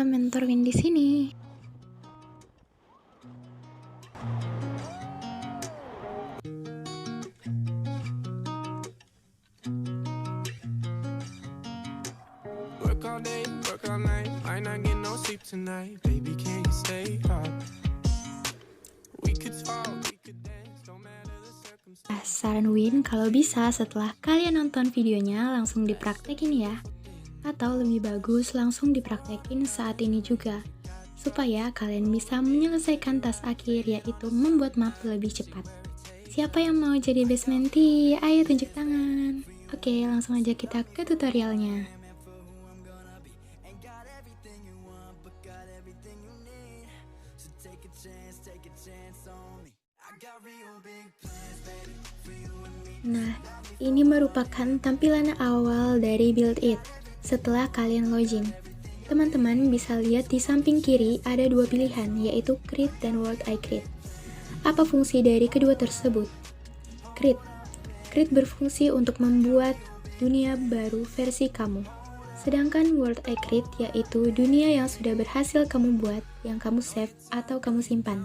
Mentor Win di sini. Work all day, work all night, might not get no sleep tonight. Baby, can you stay up? We could talk, we could dance, no matter the circumstance. Saran Win, kalau bisa setelah kalian nonton videonya langsung dipraktekin ya. Atau lebih bagus langsung dipraktekin saat ini juga. Supaya kalian bisa menyelesaikan tas akhir, yaitu membuat map lebih cepat. Siapa yang mau jadi best mentee? Ayo tunjuk tangan. Oke, langsung aja kita ke tutorialnya. Nah, ini merupakan tampilan awal dari Build It setelah kalian login. Teman-teman bisa lihat di samping kiri ada dua pilihan, yaitu Create dan World I Create. Apa fungsi dari kedua tersebut? Create. Create berfungsi untuk membuat dunia baru versi kamu. Sedangkan World I Create yaitu dunia yang sudah berhasil kamu buat, yang kamu save atau kamu simpan.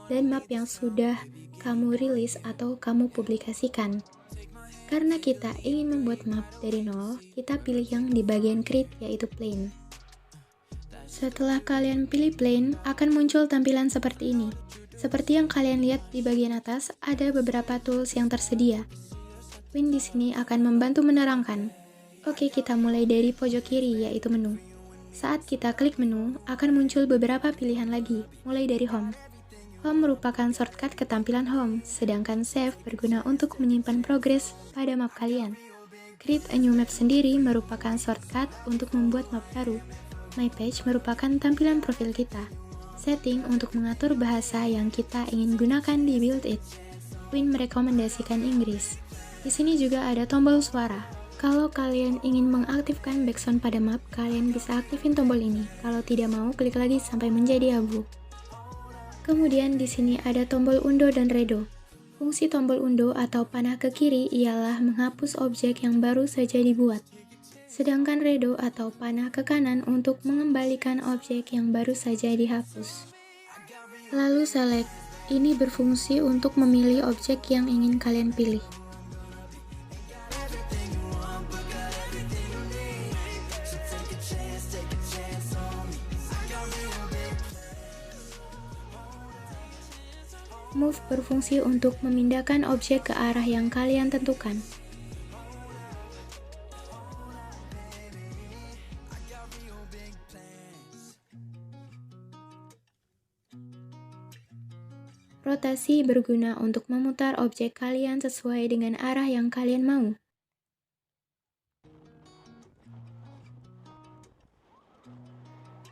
Dan map yang sudah kamu rilis atau kamu publikasikan. Karena kita ingin membuat map dari nol, kita pilih yang di bagian Create yaitu Plain. Setelah kalian pilih Plain, akan muncul tampilan seperti ini. Seperti yang kalian lihat di bagian atas, ada beberapa tools yang tersedia. Win di sini akan membantu menerangkan. Oke, kita mulai dari pojok kiri yaitu menu. Saat kita klik menu, akan muncul beberapa pilihan lagi, mulai dari Home. Home merupakan shortcut ke tampilan Home, sedangkan Save berguna untuk menyimpan progres pada map kalian. Create a new map sendiri merupakan shortcut untuk membuat map baru. My Page merupakan tampilan profil kita. Setting untuk mengatur bahasa yang kita ingin gunakan di Build It. Win merekomendasikan Inggris. Di sini juga ada tombol suara. Kalau kalian ingin mengaktifkan background pada map, kalian bisa aktifin tombol ini. Kalau tidak mau, klik lagi sampai menjadi abu. Kemudian di sini ada tombol undo dan redo. Fungsi tombol undo atau panah ke kiri ialah menghapus objek yang baru saja dibuat. Sedangkan redo atau panah ke kanan untuk mengembalikan objek yang baru saja dihapus. Lalu select, ini berfungsi untuk memilih objek yang ingin kalian pilih. Move berfungsi untuk memindahkan objek ke arah yang kalian tentukan. Rotasi berguna untuk memutar objek kalian sesuai dengan arah yang kalian mau.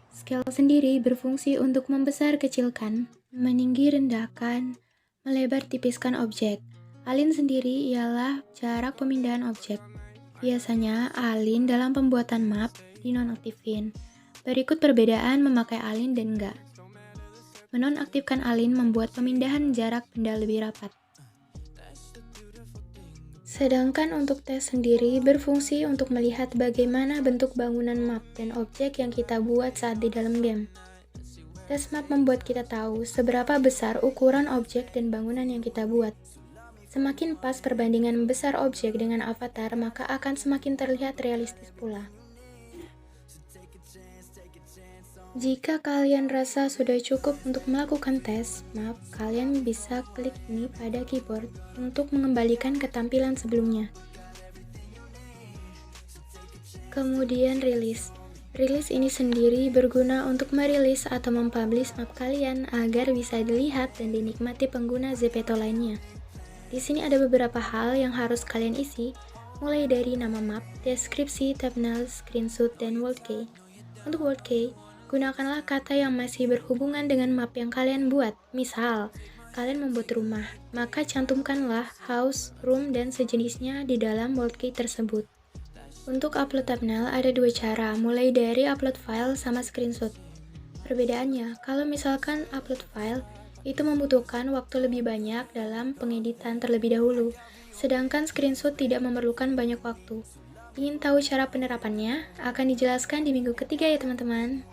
Scale sendiri berfungsi untuk membesar kecilkan, meninggi rendahkan, melebar tipiskan objek. Align sendiri ialah jarak pemindahan objek. Biasanya align dalam pembuatan map dinonaktifin. Berikut perbedaan memakai align dan enggak. Menonaktifkan align membuat pemindahan jarak benda lebih rapat. Sedangkan untuk tes sendiri berfungsi untuk melihat bagaimana bentuk bangunan map dan objek yang kita buat saat di dalam game. Tes map membuat kita tahu seberapa besar ukuran objek dan bangunan yang kita buat. Semakin pas perbandingan besar objek dengan avatar, maka akan semakin terlihat realistis pula. Jika kalian rasa sudah cukup untuk melakukan tes map, kalian bisa klik ini pada keyboard untuk mengembalikan ke tampilan sebelumnya. Kemudian rilis. Rilis ini sendiri berguna untuk merilis atau mempublish map kalian agar bisa dilihat dan dinikmati pengguna Zepeto lainnya. Di sini ada beberapa hal yang harus kalian isi, mulai dari nama map, deskripsi, thumbnail, screenshot, dan world key. Untuk world key, gunakanlah kata yang masih berhubungan dengan map yang kalian buat. Misal, kalian membuat rumah, maka cantumkanlah house, room, dan sejenisnya di dalam world key tersebut. Untuk upload thumbnail ada dua cara, mulai dari upload file sama screenshot. Perbedaannya, kalau misalkan upload file, itu membutuhkan waktu lebih banyak dalam pengeditan terlebih dahulu, sedangkan screenshot tidak memerlukan banyak waktu. Ingin tahu cara penerapannya? Akan dijelaskan di minggu ketiga ya teman-teman.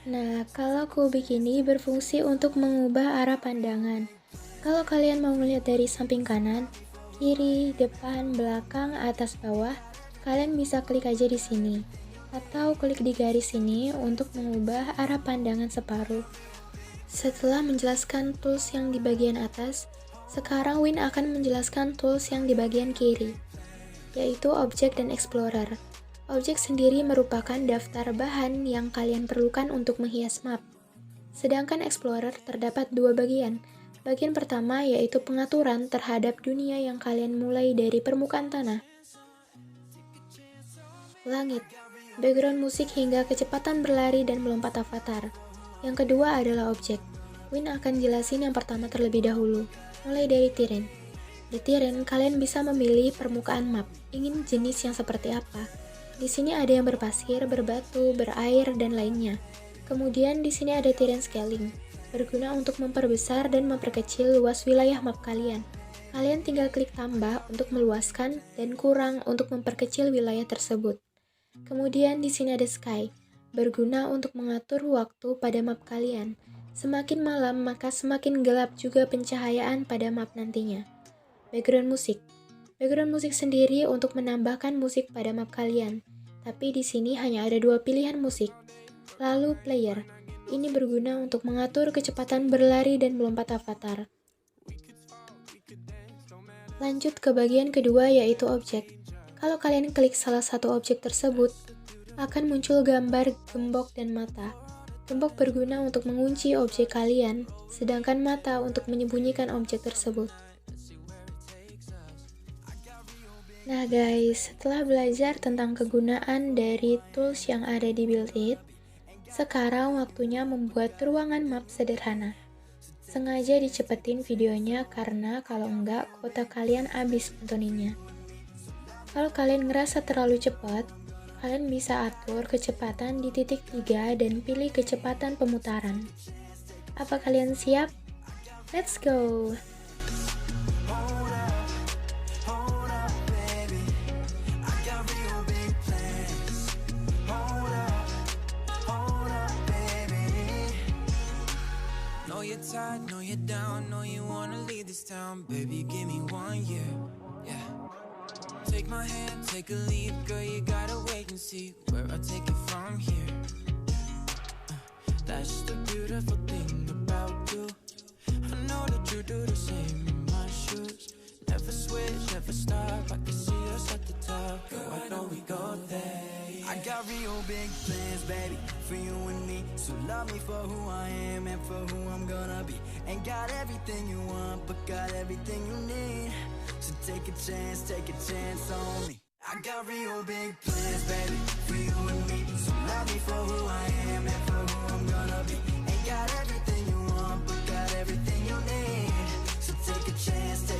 Nah, kalau kubik ini berfungsi untuk mengubah arah pandangan. Kalau kalian mau melihat dari samping kanan, kiri, depan, belakang, atas, bawah, kalian bisa klik aja di sini. Atau klik di garis ini untuk mengubah arah pandangan separuh. Setelah menjelaskan tools yang di bagian atas, sekarang Win akan menjelaskan tools yang di bagian kiri, yaitu Object dan Explorer. Objek sendiri merupakan daftar bahan yang kalian perlukan untuk menghias map. Sedangkan Explorer terdapat dua bagian. Bagian pertama yaitu pengaturan terhadap dunia yang kalian mulai dari permukaan tanah, langit, background musik hingga kecepatan berlari dan melompat avatar. Yang kedua adalah objek. Win akan jelasin yang pertama terlebih dahulu, mulai dari terrain. Di terrain, kalian bisa memilih permukaan map, ingin jenis yang seperti apa. Di sini ada yang berpasir, berbatu, berair, dan lainnya. Kemudian di sini ada terrain scaling, berguna untuk memperbesar dan memperkecil luas wilayah map kalian. Kalian tinggal klik tambah untuk meluaskan dan kurang untuk memperkecil wilayah tersebut. Kemudian di sini ada sky, berguna untuk mengatur waktu pada map kalian. Semakin malam maka semakin gelap juga pencahayaan pada map nantinya. Background musik. Background musik sendiri untuk menambahkan musik pada map kalian. Tapi di sini hanya ada dua pilihan musik. Lalu player. Ini berguna untuk mengatur kecepatan berlari dan melompat avatar. Lanjut ke bagian kedua yaitu objek. Kalau kalian klik salah satu objek tersebut, akan muncul gambar gembok dan mata. Gembok berguna untuk mengunci objek kalian, sedangkan mata untuk menyembunyikan objek tersebut. Nah guys, setelah belajar tentang kegunaan dari tools yang ada di Build It, sekarang waktunya membuat ruangan map sederhana. Sengaja dicepetin videonya karena kalau enggak kuota kalian habis nontoninnya. Kalau kalian ngerasa terlalu cepat, kalian bisa atur kecepatan di titik 3 dan pilih kecepatan pemutaran. Apa kalian siap? Let's go! Know you're tired, know you're down, know you wanna leave this town. Baby, give me 1 year, yeah. Take my hand, take a leap, girl, you gotta wait and see where I take it from here. That's the beautiful thing about you. I know that you do the same in my shoes. Never switch, never stop, I can see us at the top. Girl, I know we go there. I got real big plans, baby, for you and me. So love me for who I am and for who I'm gonna be. Ain't got everything you want, but got everything you need. So take a chance on me. I got real big plans, baby, for you and me. So love me for who I am and for who I'm gonna be. Ain't got everything you want, but got everything you need. So take a chance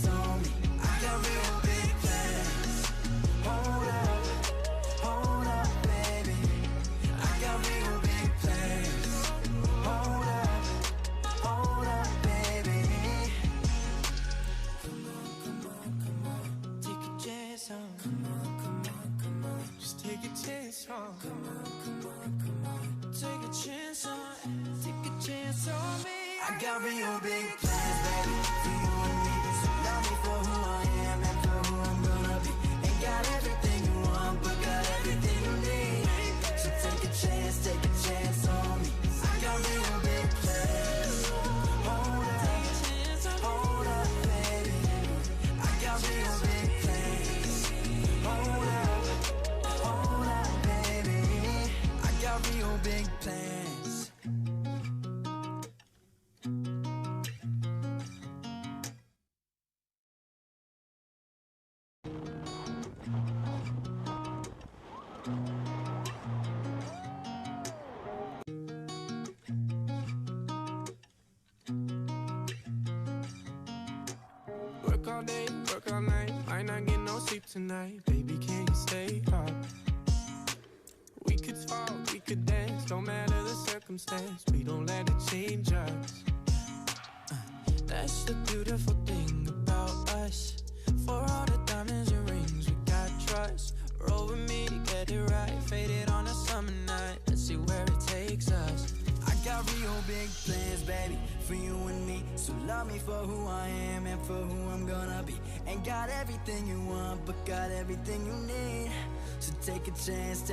on me. I got real big plans. Hold up, baby. I got real big plans. Hold up, baby. Come on, take a chance on. Come on, just take a chance on. Come on, take a chance on me. I got real big plans, baby, for you and me. So love me for who I am and for who I'm gonna be. Ain't got everything you want, but got everything you need. So take a chance on me. I got real big plans. Hold up, baby. I got real big plans. Hold up, baby. I got real big plans. Work all day, work all night, might not get no sleep tonight. Baby, can you stay up? We could talk, we could dance, don't matter the circumstance. We don't let it change us. That's the beautiful thing about us. For all the diamonds and rings, we got trust. Roll with me to get it right, faded on a summer night. Let's see where it takes us. for you and me. So love me for who I am and for who I'm gonna be. Ain't got everything you want, but got everything you need. So take a chance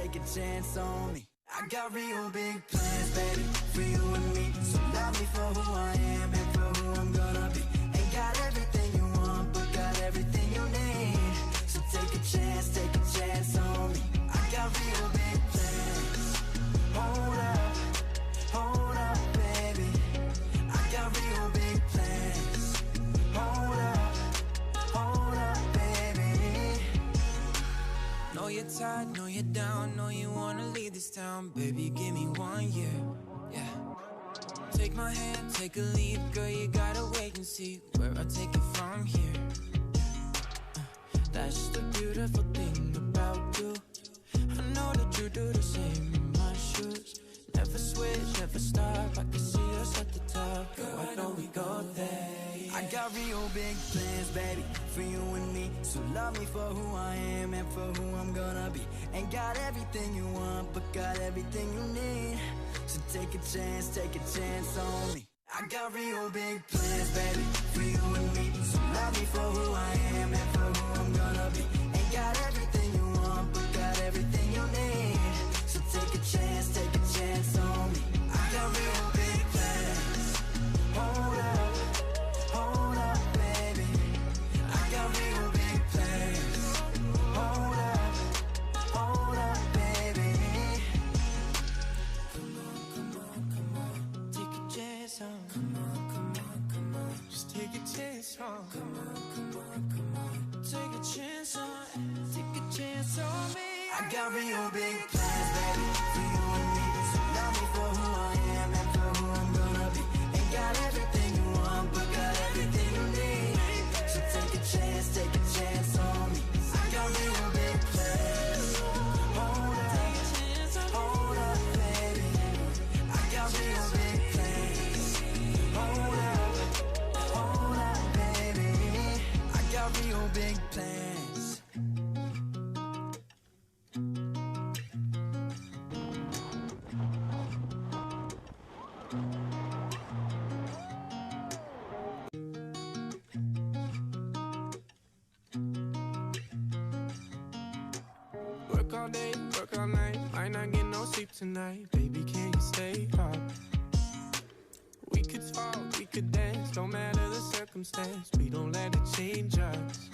on me. I got real big plans, baby, for you and me. So love me for who I am and for who I'm gonna be. Ain't got everything you want, but got everything you need. So take a chance on me. I got real big plans. Hold up, baby. I got real big plans. Hold up, baby. Know you're tired, know you're down, know you wanna leave this town. Baby, give me 1 year, yeah. Take my hand, take a leap, girl, you gotta wait and see where I take it from here. That's the beautiful thing about you. I know that you do the same in my shoes. Never switch, never stop, I can see us at the top. Girl, I know we go there, yeah. I got real big plans, baby, for you and me. So love me for who I am and for who I'm gonna be. Ain't got everything you want, but got everything you need. So take a chance on me. I got real big plans, baby, for you and me. So love me for who I am and for who I'm gonna be. Ain't got everything you want, but got everything you need. So take a chance on me. I got real big plans. Hold up, baby. I got real big plans. Hold up, baby. Come on, take a chance on. Just take a chance on. Come on, take a chance on. Take a chance on me. I got real big plans, baby, for you and me. So love me for who I am and for who I'm gonna be. Ain't got everything you want, but got everything you need. So take a chance on me. I got real big plans. Hold up, baby. I got real big plans. Hold up, baby. I got real big plans. Work all day, work all night, might not get no sleep tonight. Baby, can you stay up? We could talk, we could dance, don't matter the circumstance. We don't let it change us.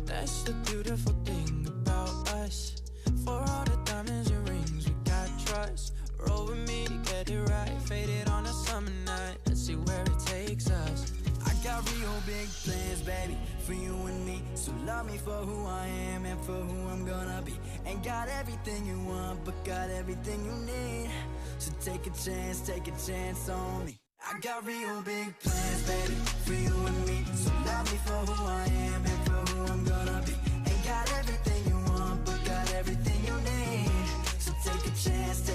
That's the beautiful thing about us. For all the diamonds and rings, we got trust. Roll with me to get it right, faded on a summer night. Let's see where it takes us. I got real big plans, baby, for you and me. So love me for who I am and for who I'm gonna be. Ain't got everything you want, but got everything you need. So take a chance on me. I got real big plans, baby, for you and me. So love me for who I am and for who I'm gonna be. Ain't got everything you want, but got everything you need. So take a chance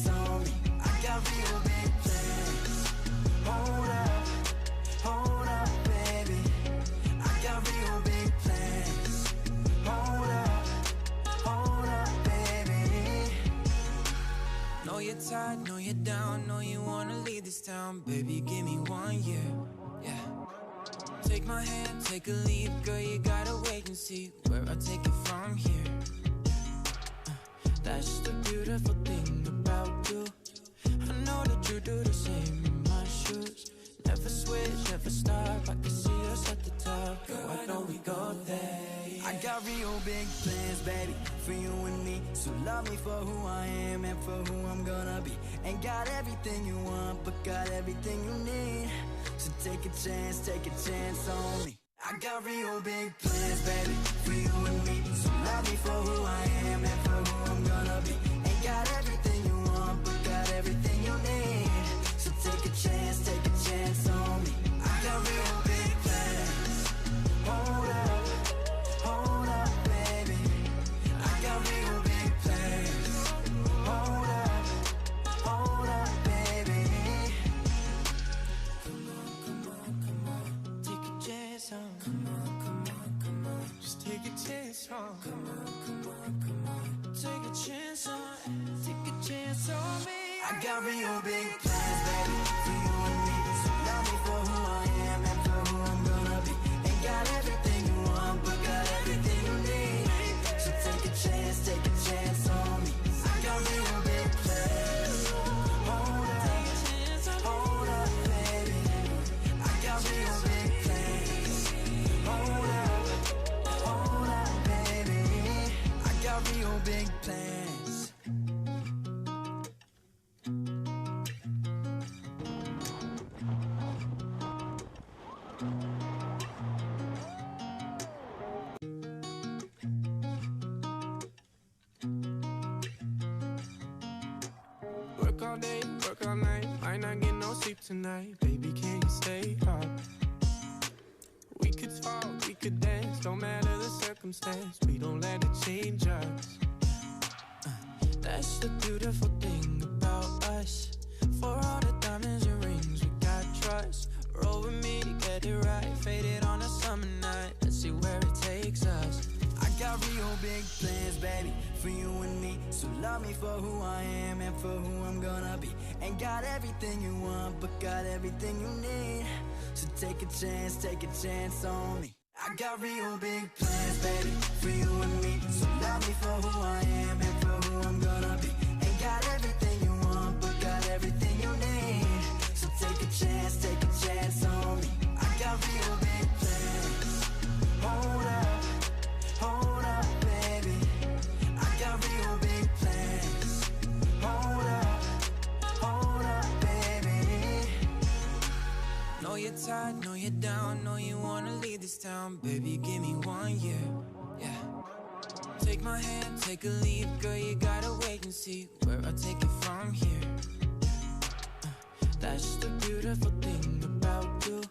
on me. I got real big plans. Hold up, baby. I got real big plans. Hold up, baby. Know you're tired, know you're down, know you wanna leave this town. Baby, give me 1 year, yeah. Take my hand, take a leap, girl, you gotta wait and see where I take it from here. That's the beautiful thing about you. I know that you do the same in my shoes. Never switch, never stop, I can see us at the top. Girl, I know we go there, yeah. I got real big plans, baby, for you and me. So love me for who I am and for who I'm gonna be. Ain't got everything you want, but got everything you need. So take a chance on me. I got real big plans, baby, for you and me. So love me for who I am and for who I'm gonna be. Ain't got everything you want, but got everything you need. So take a chance on me. I got real big plans. Hold up, baby. I got real big plans. Hold up, baby. Come on, take a chance on. Come on, just take a chance on. Come on, take a chance on. Take a chance on me. I got real big plans, baby, for you all day, work all night. Might not get no sleep tonight. Baby, can you stay up? We could talk, we could dance. Don't matter the circumstance. We don't let it change us. That's the beautiful thing about us. For all the diamonds and rings, we got trust. Roll with me to get it right. Faded on a summer night. Let's see where it takes us. I got real big plans, baby, for you and me. So love me for who I am and for who I'm gonna be. Ain't got everything you want, but got everything you need. So take a chance on me. I got real big plans, baby, for you and me. So love me for who I am and for who I'm gonna be. Ain't got everything you want, but got everything you need. So take a chance on me. I got real big plans. Hold up, baby. I got real big plans. Hold up, baby. Know you're tired, know you're down, know you wanna leave this town. Baby, give me 1 year, yeah. Take my hand, take a leap, girl, you gotta wait and see where I take it from here. That's the beautiful thing about you.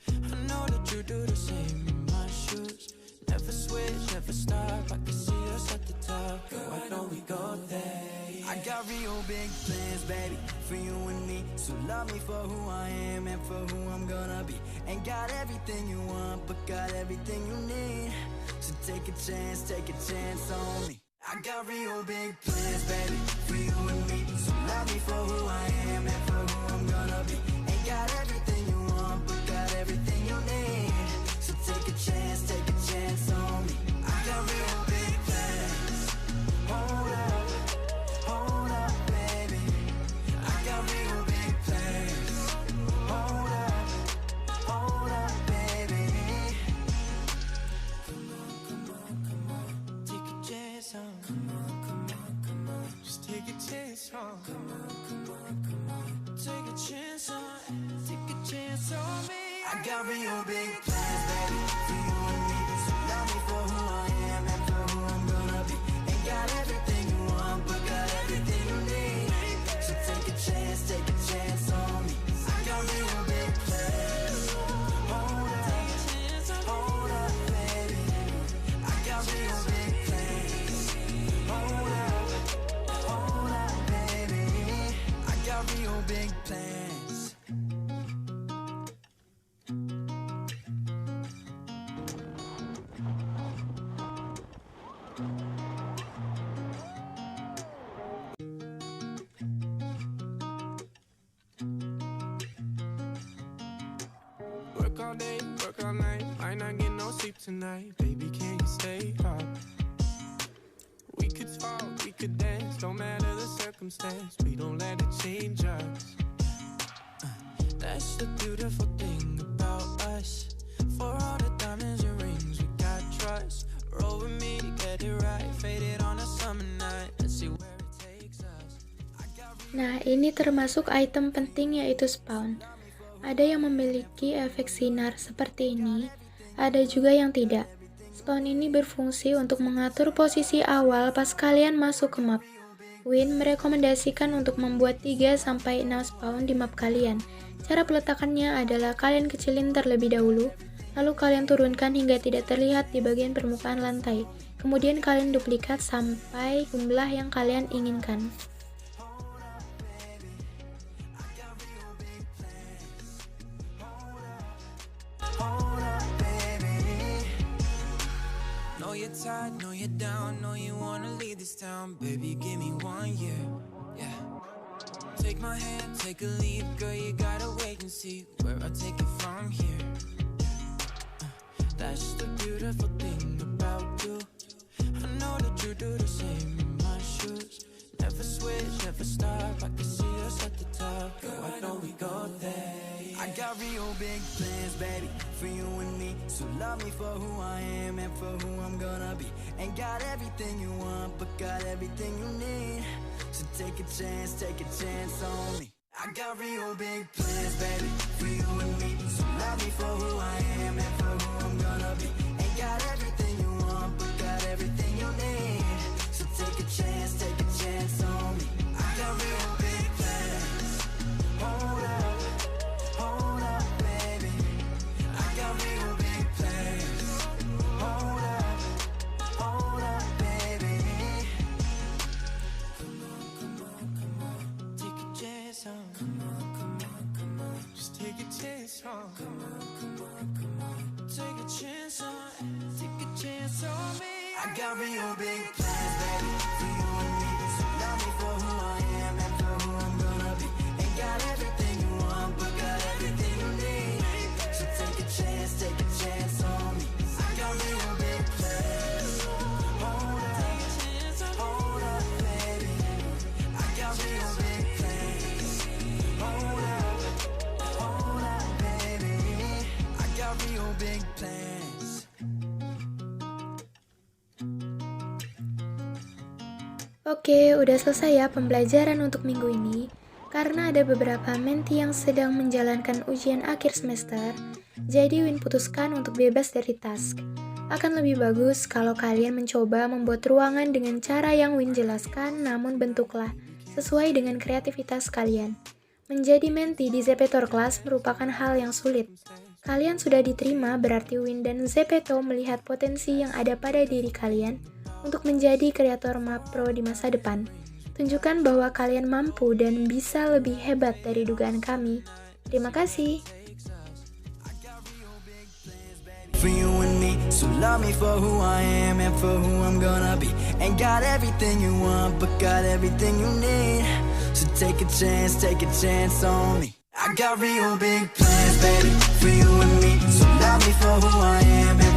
I know that you do the same in my shoes. Never switch, never stop, I can see us at the top. Girl, why don't we go there? I got real big plans, baby, for you and me. So love me for who I am and for who I'm gonna be. Ain't got everything you want, but got everything you need. So take a chance on me. I got real big plans, baby, for you and me. So love me for who I am and for who I'm gonna be. Ain't got everything you want, but got everything you need. So take a chance on me. I got real big plans. Hold up, baby. I got real big plans. Hold up, baby. Come on, take a chance on. Come on, just take a chance on. Come on, take a chance on me. I got real big plans, baby, for you and me. So love me for who I am and for who I'm gonna be. Ain't got everything you want, but got everything you need. So take a chance on me. I got real big plans. Hold up, baby. I got real big plans. Hold up, baby. I got real big plans. Work all day, work all night. Might not get no sleep tonight. Baby, can you stay up? We could talk, we could dance. Don't matter the circumstance. We don't let it change us. That's the beautiful thing about us. For all the diamonds and rings, we got trust. Roll with me to get it right. Faded on a summer night. Let's see where it takes us. Nah, ini termasuk item penting yaitu spawn. Ada yang memiliki efek sinar seperti ini, ada juga yang tidak. Spawn ini berfungsi untuk mengatur posisi awal pas kalian masuk ke map. Win merekomendasikan untuk membuat 3-6 spawn di map kalian. Cara peletakannya adalah kalian kecilin terlebih dahulu, lalu kalian turunkan hingga tidak terlihat di bagian permukaan lantai. Kemudian kalian duplikat sampai jumlah yang kalian inginkan. Know you're tired, know you're down, know you wanna leave this town. Baby, give me 1 year, yeah. Take my hand, take a leap, girl, you gotta wait and see where I take it from here. That's the beautiful thing about you. I know that you do the same in my shoes. Never switch, never stop, I can see us at the top. Girl, why don't we go there? I got real big plans, baby, for you and me. So love me for who I am and for who I'm gonna be. Ain't got everything you want, but got everything you need. So take a chance on me. I got real big plans, baby, for you and me. So love me for who I am and for who I'm gonna be. Ain't got everything you want, but got everything you need. So take a chance on me. I got real big plans. Take a chance on me. I got real big plans, baby, for you and me. So love me for who I am and for who I'm gonna be. Ain't got everything you want, but got everything you need. So take a chance on me. I got real big plans. Hold up, baby. I got real big plans. Hold up, baby. I got real big plans. Oke, udah selesai ya pembelajaran untuk minggu ini. Karena ada beberapa menti yang sedang menjalankan ujian akhir semester, jadi Win putuskan untuk bebas dari task. Akan lebih bagus kalau kalian mencoba membuat ruangan dengan cara yang Win jelaskan, namun bentuklah sesuai dengan kreativitas kalian. Menjadi menti di Zepeto Class merupakan hal yang sulit. Kalian sudah diterima, berarti Win dan Zepeto melihat potensi yang ada pada diri kalian untuk menjadi kreator Mapro di masa depan. Tunjukkan bahwa kalian mampu dan bisa lebih hebat dari dugaan kami. Terima kasih. For you and me, so love me for who I am and for who I'm gonna be. Ain't got everything you want, but got everything you need. So take a chance on me. I got real big plans, baby, for you and me. So love me for who I am and